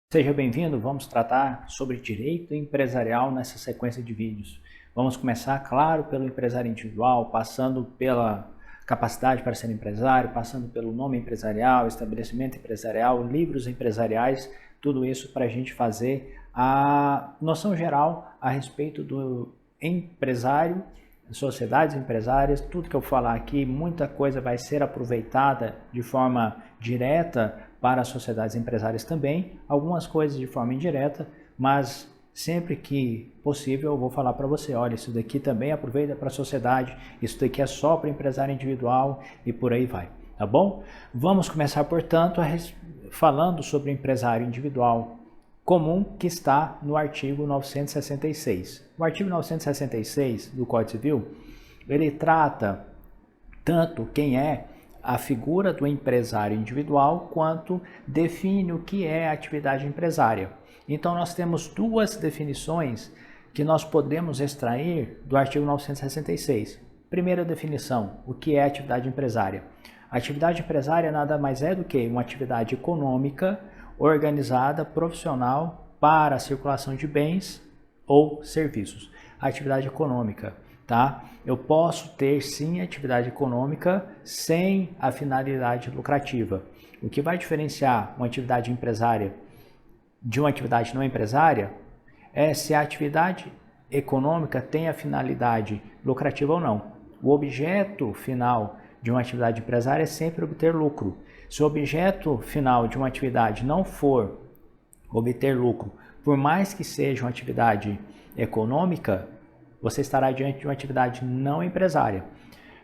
Seja bem-vindo, vamos tratar sobre direito empresarial nessa sequência de vídeos. Vamos começar, claro, pelo empresário individual, passando pela capacidade para ser empresário, passando pelo nome empresarial, estabelecimento empresarial, livros empresariais, tudo isso para a gente fazer a noção geral a respeito do empresário, sociedades empresárias, tudo que eu falar aqui, muita coisa vai ser aproveitada de forma direta para as sociedades empresárias também, algumas coisas de forma indireta, mas sempre que possível eu vou falar para você, olha, isso daqui também aproveita para a sociedade, isso daqui é só para empresário individual e por aí vai, tá bom? Vamos começar, portanto, falando sobre o empresário individual comum que está no artigo 966. O artigo 966 do Código Civil, ele trata tanto quem é a figura do empresário individual, quanto define o que é a atividade empresária. Então nós temos duas definições que nós podemos extrair do artigo 966. Primeira definição, o que é atividade empresária? A atividade empresária nada mais é do que uma atividade econômica organizada, profissional, para a circulação de bens ou serviços. A atividade econômica, tá? Eu posso ter sim atividade econômica sem a finalidade lucrativa. O que vai diferenciar uma atividade empresária de uma atividade não empresária é se a atividade econômica tem a finalidade lucrativa ou não. O objeto final de uma atividade empresária é sempre obter lucro. Se o objeto final de uma atividade não for obter lucro, por mais que seja uma atividade econômica, você estará diante de uma atividade não empresária.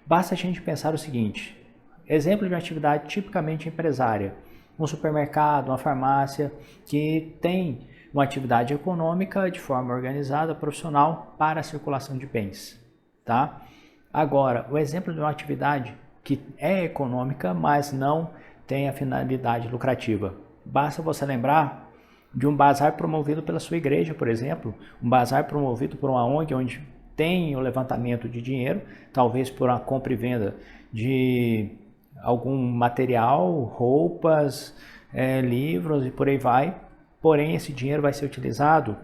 Basta a gente pensar o seguinte, exemplo de uma atividade tipicamente empresária, um supermercado, uma farmácia, que tem uma atividade econômica de forma organizada, profissional, para a circulação de bens, tá? Agora, o exemplo de uma atividade que é econômica, mas não tem a finalidade lucrativa. Basta você lembrar de um bazar promovido pela sua igreja, por exemplo, um bazar promovido por uma ONG, onde tem o levantamento de dinheiro, talvez por uma compra e venda de algum material, roupas, livros e por aí vai. Porém, esse dinheiro vai ser utilizado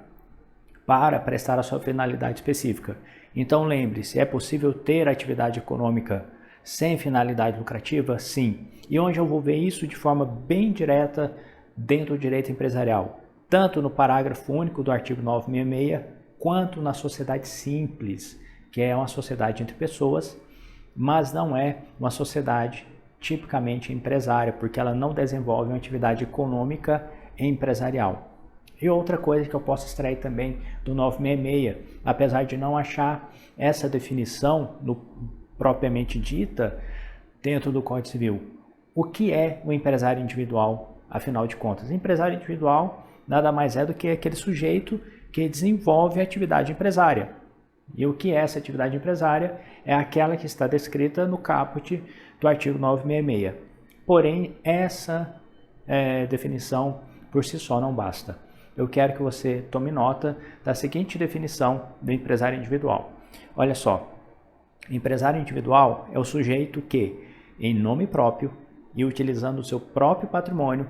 para prestar a sua finalidade específica. Então lembre-se, é possível ter atividade econômica sem finalidade lucrativa? Sim. E onde eu vou ver isso de forma bem direta dentro do direito empresarial? Tanto no parágrafo único do artigo 966, quanto na sociedade simples, que é uma sociedade entre pessoas, mas não é uma sociedade tipicamente empresária, porque ela não desenvolve uma atividade econômica empresarial. E outra coisa que eu posso extrair também do 966, apesar de não achar essa definição propriamente dita dentro do Código Civil, o que é o empresário individual, afinal de contas? O empresário individual nada mais é do que aquele sujeito que desenvolve a atividade empresária. E o que é essa atividade empresária? É aquela que está descrita no caput do artigo 966. Porém, essa definição por si só não basta. Eu quero que você tome nota da seguinte definição do empresário individual. Olha só, empresário individual é o sujeito que, em nome próprio e utilizando o seu próprio patrimônio,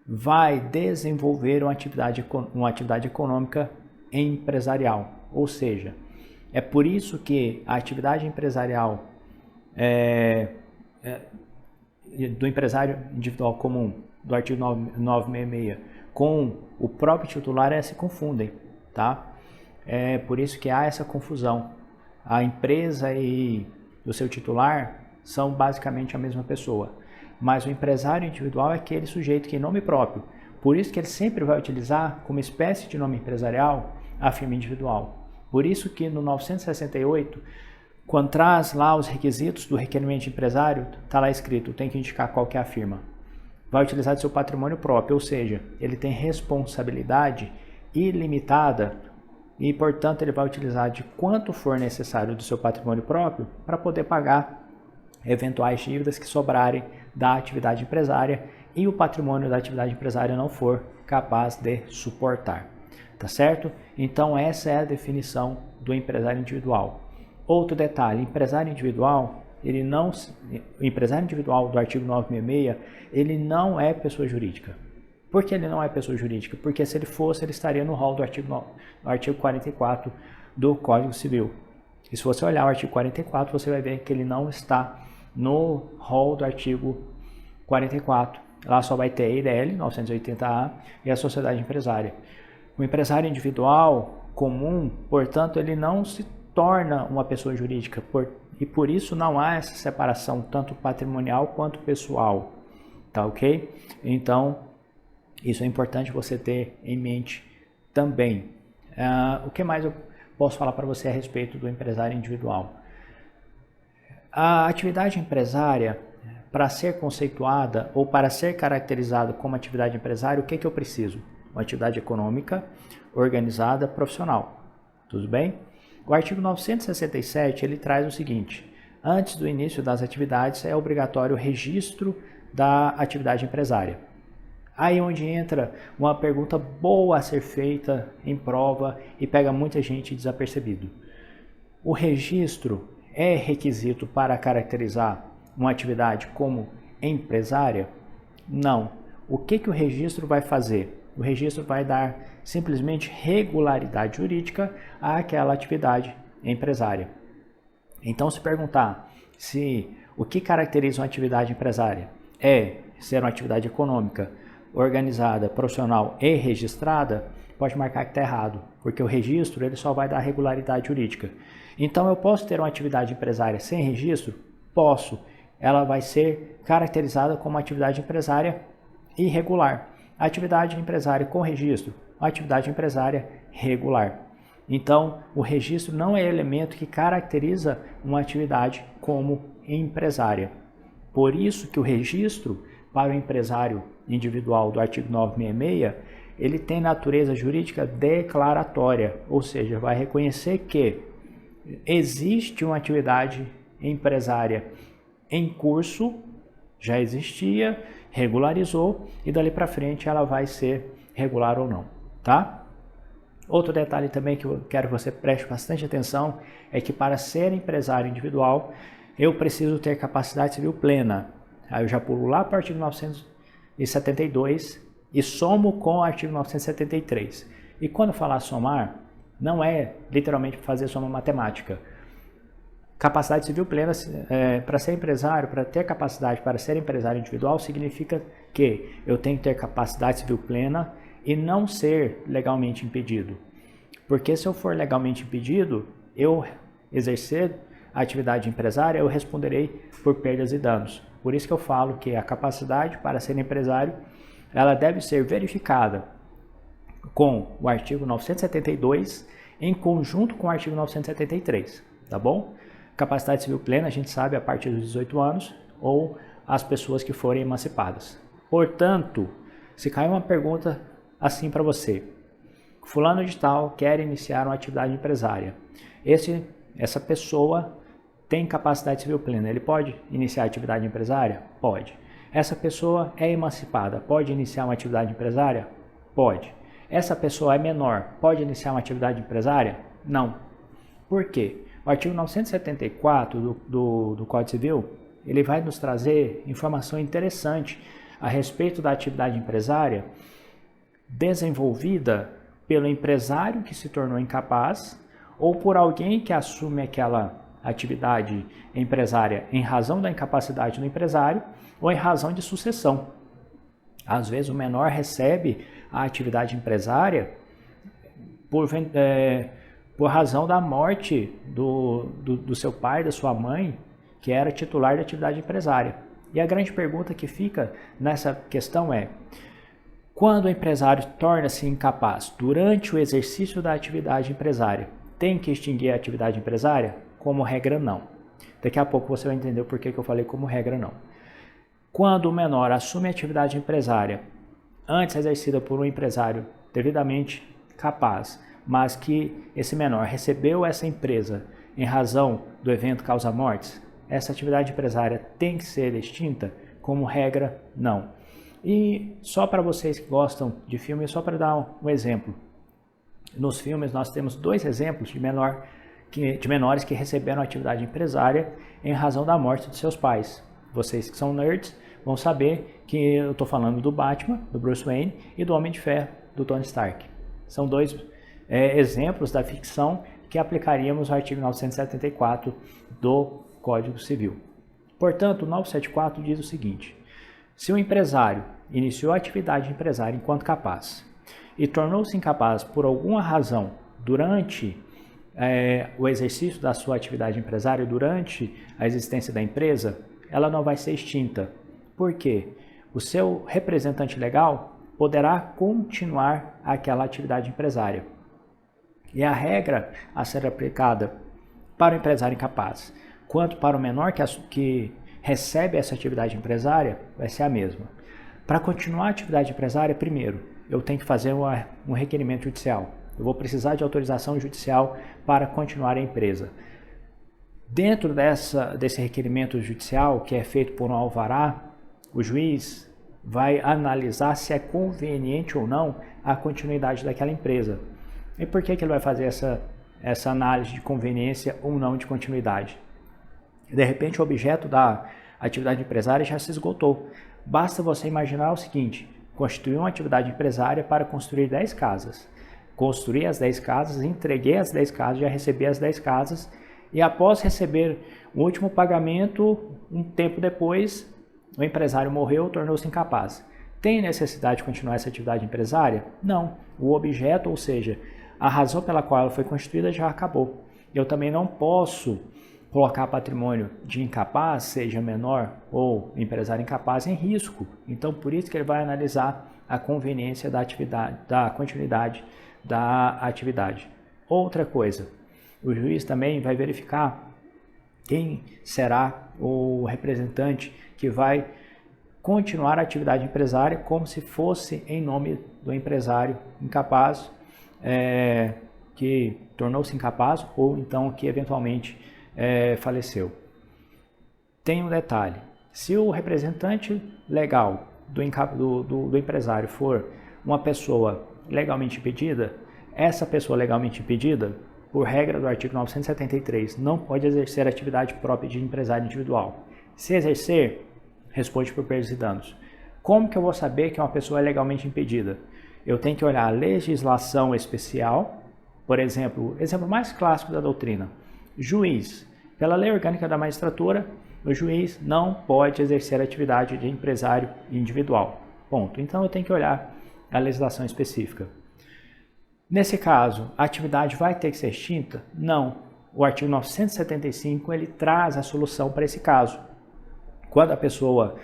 vai desenvolver uma atividade econômica empresarial. Ou seja, é por isso que a atividade empresarial do empresário individual comum, do artigo 966, com o próprio titular se confundem, tá? É por isso que há essa confusão. A empresa e o seu titular são basicamente a mesma pessoa, mas o empresário individual é aquele sujeito que em nome próprio, por isso que ele sempre vai utilizar como espécie de nome empresarial a firma individual. Por isso que no 968, quando traz lá os requisitos do requerimento de empresário, está lá escrito, tem que indicar qual que é a firma. Vai utilizar do seu patrimônio próprio, ou seja, ele tem responsabilidade ilimitada e, portanto, ele vai utilizar de quanto for necessário do seu patrimônio próprio para poder pagar eventuais dívidas que sobrarem da atividade empresária e o patrimônio da atividade empresária não for capaz de suportar. Tá certo? Então, essa é a definição do empresário individual. Outro detalhe, empresário individual, o empresário individual do artigo 966, ele não é pessoa jurídica. Por que ele não é pessoa jurídica? Porque se ele fosse, ele estaria no rol do artigo 44 do Código Civil. E se você olhar o artigo 44, você vai ver que ele não está no rol do artigo 44. Lá só vai ter a EIRELI, 980A, e a sociedade empresária. O empresário individual comum, portanto, ele não se torna uma pessoa jurídica, e por isso não há essa separação, tanto patrimonial quanto pessoal, tá ok? Então, isso é importante você ter em mente também. O que mais eu posso falar para você a respeito do empresário individual? A atividade empresária, para ser conceituada ou para ser caracterizada como atividade empresária, o que eu preciso? Uma atividade econômica, organizada, profissional. Tudo bem? O artigo 967 ele traz o seguinte: antes do início das atividades é obrigatório o registro da atividade empresária. Aí onde entra uma pergunta boa a ser feita em prova e pega muita gente desapercebido. O registro é requisito para caracterizar uma atividade como empresária? Não. O que o registro vai fazer? O registro vai dar simplesmente regularidade jurídica àquela atividade empresária. Então, se perguntar se o que caracteriza uma atividade empresária é ser uma atividade econômica, organizada, profissional e registrada, pode marcar que está errado, porque o registro ele só vai dar regularidade jurídica. Então, eu posso ter uma atividade empresária sem registro? Posso. Ela vai ser caracterizada como atividade empresária irregular. Atividade empresária com registro, atividade empresária regular. Então, o registro não é elemento que caracteriza uma atividade como empresária. Por isso que o registro para o empresário individual do artigo 966, ele tem natureza jurídica declaratória, ou seja, vai reconhecer que existe uma atividade empresária em curso, já existia, regularizou e dali para frente ela vai ser regular ou não, tá? Outro detalhe também que eu quero que você preste bastante atenção é que para ser empresário individual eu preciso ter capacidade civil plena. Aí eu já pulo lá para o artigo 972 e somo com o artigo 973. E quando falar somar, não é literalmente fazer soma matemática. Capacidade civil plena para ser empresário, para ter capacidade para ser empresário individual, significa que eu tenho que ter capacidade civil plena e não ser legalmente impedido. Porque se eu for legalmente impedido, eu exercer a atividade empresária, eu responderei por perdas e danos. Por isso que eu falo que a capacidade para ser empresário, ela deve ser verificada com o artigo 972 em conjunto com o artigo 973, tá bom? Capacidade civil plena, a gente sabe, a partir dos 18 anos ou as pessoas que forem emancipadas. Portanto, se cair uma pergunta assim para você, fulano de tal quer iniciar uma atividade empresária, essa pessoa tem capacidade civil plena, ele pode iniciar a atividade empresária? Pode. Essa pessoa é emancipada, pode iniciar uma atividade empresária? Pode. Essa pessoa é menor, pode iniciar uma atividade empresária? Não. Por quê? O artigo 974 do Código Civil, ele vai nos trazer informação interessante a respeito da atividade empresária desenvolvida pelo empresário que se tornou incapaz ou por alguém que assume aquela atividade empresária em razão da incapacidade do empresário ou em razão de sucessão. Às vezes o menor recebe a atividade empresária por razão da morte do seu pai, da sua mãe, que era titular da atividade empresária. E a grande pergunta que fica nessa questão é: quando o empresário torna-se incapaz durante o exercício da atividade empresária, tem que extinguir a atividade empresária? Como regra, não. Daqui a pouco você vai entender o porquê que eu falei como regra, não. Quando o menor assume a atividade empresária antes exercida por um empresário devidamente capaz, mas que esse menor recebeu essa empresa em razão do evento causa-mortes, essa atividade empresária tem que ser extinta? Como regra, não. E só para vocês que gostam de filme, só para dar um exemplo. Nos filmes nós temos dois exemplos de menores que receberam atividade empresária em razão da morte de seus pais. Vocês que são nerds vão saber que eu estou falando do Batman, do Bruce Wayne, e do Homem de Ferro, do Tony Stark. São dois exemplos da ficção que aplicaríamos ao artigo 974 do Código Civil. Portanto, o 974 diz o seguinte: se o empresário iniciou a atividade empresária enquanto capaz e tornou-se incapaz por alguma razão durante o exercício da sua atividade empresária, durante a existência da empresa, ela não vai ser extinta. Por quê? O seu representante legal poderá continuar aquela atividade empresária. E a regra a ser aplicada para o empresário incapaz, quanto para o menor que recebe essa atividade empresária, vai ser a mesma. Para continuar a atividade empresária, primeiro, eu tenho que fazer um requerimento judicial. Eu vou precisar de autorização judicial para continuar a empresa. Dentro desse requerimento judicial, que é feito por um alvará, o juiz vai analisar se é conveniente ou não a continuidade daquela empresa. E por que ele vai fazer essa análise de conveniência ou não de continuidade? De repente, o objeto da atividade empresária já se esgotou. Basta você imaginar o seguinte: constituir uma atividade empresária para construir 10 casas. Construí as 10 casas, entreguei as 10 casas, já recebi as 10 casas, e após receber o último pagamento, um tempo depois, o empresário morreu, tornou-se incapaz. Tem necessidade de continuar essa atividade empresária? Não. O objeto, ou seja, a razão pela qual ela foi constituída já acabou. Eu também não posso colocar patrimônio de incapaz, seja menor ou empresário incapaz, em risco. Então, por isso que ele vai analisar a conveniência da atividade, da continuidade da atividade. Outra coisa, o juiz também vai verificar quem será o representante que vai continuar a atividade empresária como se fosse em nome do empresário incapaz, que tornou-se incapaz ou então que eventualmente faleceu. Tem um detalhe: se o representante legal do empresário for uma pessoa legalmente impedida, essa pessoa legalmente impedida, por regra do artigo 973, não pode exercer atividade própria de empresário individual. Se exercer, responde por perdas e danos. Como que eu vou saber que uma pessoa é legalmente impedida? Eu tenho que olhar a legislação especial, por exemplo, exemplo mais clássico da doutrina: juiz. Pela lei orgânica da magistratura, o juiz não pode exercer atividade de empresário individual. Ponto. Então eu tenho que olhar a legislação específica. Nesse caso, a atividade vai ter que ser extinta? Não. O artigo 975 ele traz a solução para esse caso. Quando a pessoa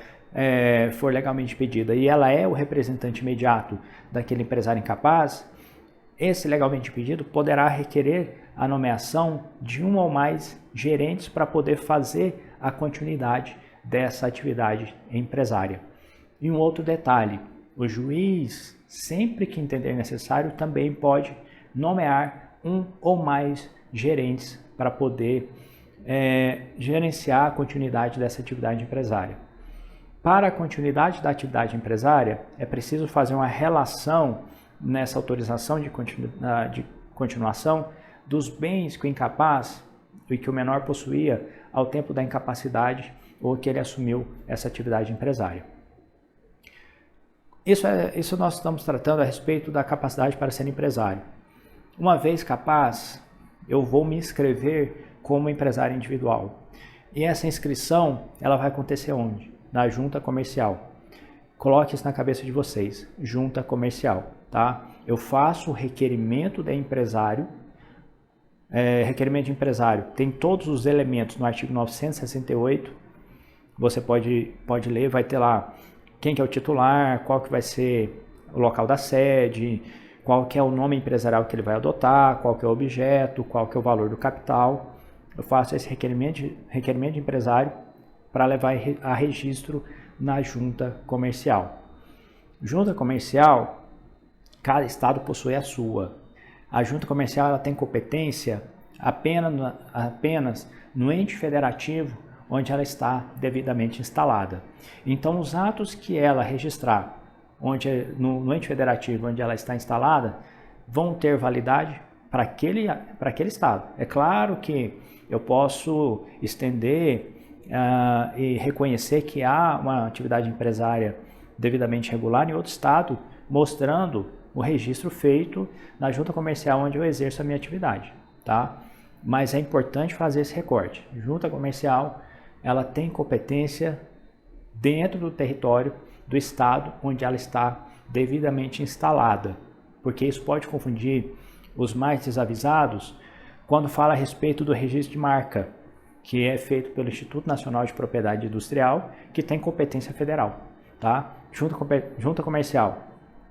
for legalmente impedida e ela é o representante imediato daquele empresário incapaz, esse legalmente impedido poderá requerer a nomeação de um ou mais gerentes para poder fazer a continuidade dessa atividade empresária. E um outro detalhe: o juiz, sempre que entender necessário, também pode nomear um ou mais gerentes para poder gerenciar a continuidade dessa atividade empresária. Para a continuidade da atividade empresária, é preciso fazer uma relação nessa autorização de continuação dos bens que o incapaz e que o menor possuía ao tempo da incapacidade ou que ele assumiu essa atividade empresária. Isso nós estamos tratando a respeito da capacidade para ser empresário. Uma vez capaz, eu vou me inscrever como empresário individual. E essa inscrição, ela vai acontecer onde? Na junta comercial. Coloque isso na cabeça de vocês, junta comercial, tá? Eu faço o requerimento de empresário. Requerimento de empresário tem todos os elementos no artigo 968. Você pode ler, vai ter lá quem que é o titular, qual que vai ser o local da sede, qual que é o nome empresarial que ele vai adotar, qual que é o objeto, qual que é o valor do capital. Eu faço esse requerimento de empresário para levar a registro na junta comercial. Junta comercial, cada estado possui a sua. A junta comercial ela tem competência apenas no ente federativo onde ela está devidamente instalada. Então, os atos que ela registrar no ente federativo onde ela está instalada vão ter validade para aquele estado. É claro que eu posso estender e reconhecer que há uma atividade empresária devidamente regular em outro estado, mostrando o registro feito na junta comercial onde eu exerço a minha atividade, tá? Mas é importante fazer esse recorte. Junta comercial, ela tem competência dentro do território do estado onde ela está devidamente instalada, porque isso pode confundir os mais desavisados quando fala a respeito do registro de marca, que é feito pelo Instituto Nacional de Propriedade Industrial, que tem competência federal, tá? Junta comercial,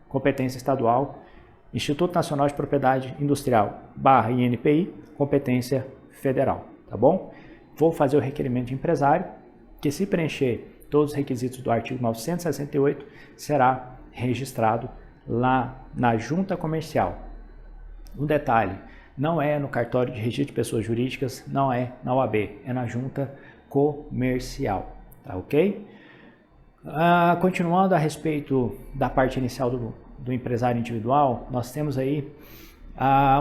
competência estadual, Instituto Nacional de Propriedade Industrial /INPI, competência federal, tá bom? Vou fazer o requerimento de empresário, que se preencher todos os requisitos do artigo 968, será registrado lá na junta comercial. Um detalhe, não é no cartório de registro de pessoas jurídicas, não é na OAB, é na junta comercial, tá ok? Continuando a respeito da parte inicial do empresário individual, nós temos aí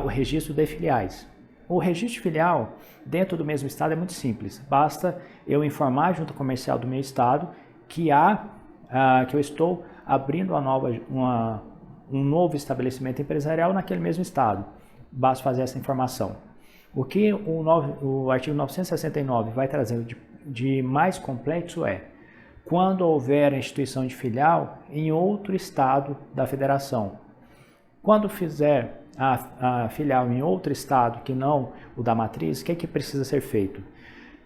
o registro de filiais. O registro de filial dentro do mesmo estado é muito simples, basta eu informar a junta comercial do meu estado que eu estou abrindo um novo estabelecimento empresarial naquele mesmo estado. Basta fazer essa informação. O que o artigo 969 vai trazer de mais complexo é quando houver a instituição de filial em outro estado da federação. Quando fizer a filial em outro estado que não o da matriz, o que precisa ser feito?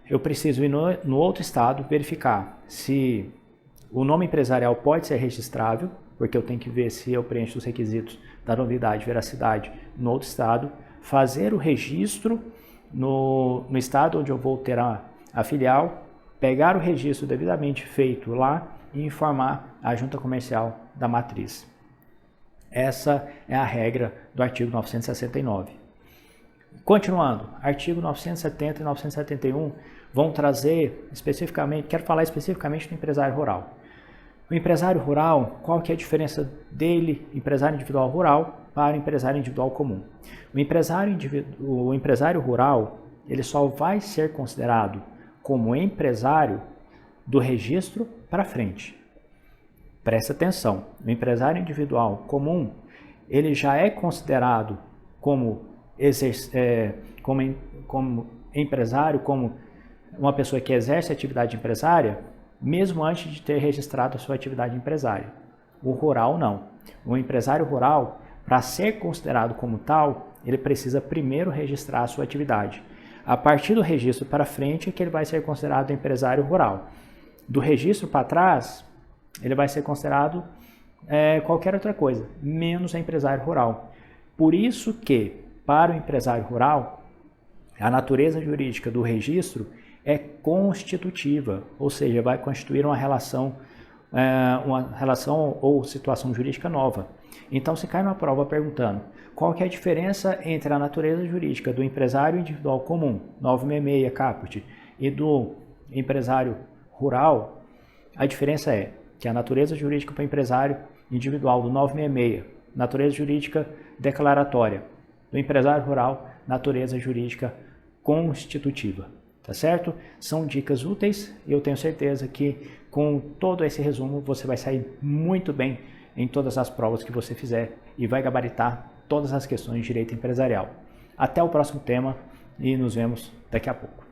Eu preciso ir no outro estado verificar se o nome empresarial pode ser registrável, porque eu tenho que ver se eu preencho os requisitos da novidade e veracidade no outro estado, fazer o registro no estado onde eu vou ter a filial, pegar o registro devidamente feito lá e informar a junta comercial da matriz. Essa é a regra do artigo 969. Continuando, artigo 970 e 971 vão trazer especificamente, quero falar especificamente do empresário rural. O empresário rural, qual que é a diferença dele, empresário individual rural, para o empresário individual comum? O empresário rural, ele só vai ser considerado como empresário do registro para frente. Presta atenção, o empresário individual comum, ele já é considerado como empresário, como uma pessoa que exerce atividade empresária, mesmo antes de ter registrado a sua atividade empresária. O rural não. O empresário rural, para ser considerado como tal, ele precisa primeiro registrar a sua atividade. A partir do registro para frente é que ele vai ser considerado empresário rural. Do registro para trás, ele vai ser considerado qualquer outra coisa, menos empresário rural. Por isso que, para o empresário rural, a natureza jurídica do registro é constitutiva, ou seja, vai constituir uma relação ou situação jurídica nova. Então, se cai na prova perguntando qual que é a diferença entre a natureza jurídica do empresário individual comum, 966 caput, e do empresário rural, a diferença é que a natureza jurídica para o empresário individual do 966, natureza jurídica declaratória, do empresário rural, natureza jurídica constitutiva. Tá certo? São dicas úteis e eu tenho certeza que com todo esse resumo você vai sair muito bem em todas as provas que você fizer e vai gabaritar todas as questões de direito empresarial. Até o próximo tema e nos vemos daqui a pouco.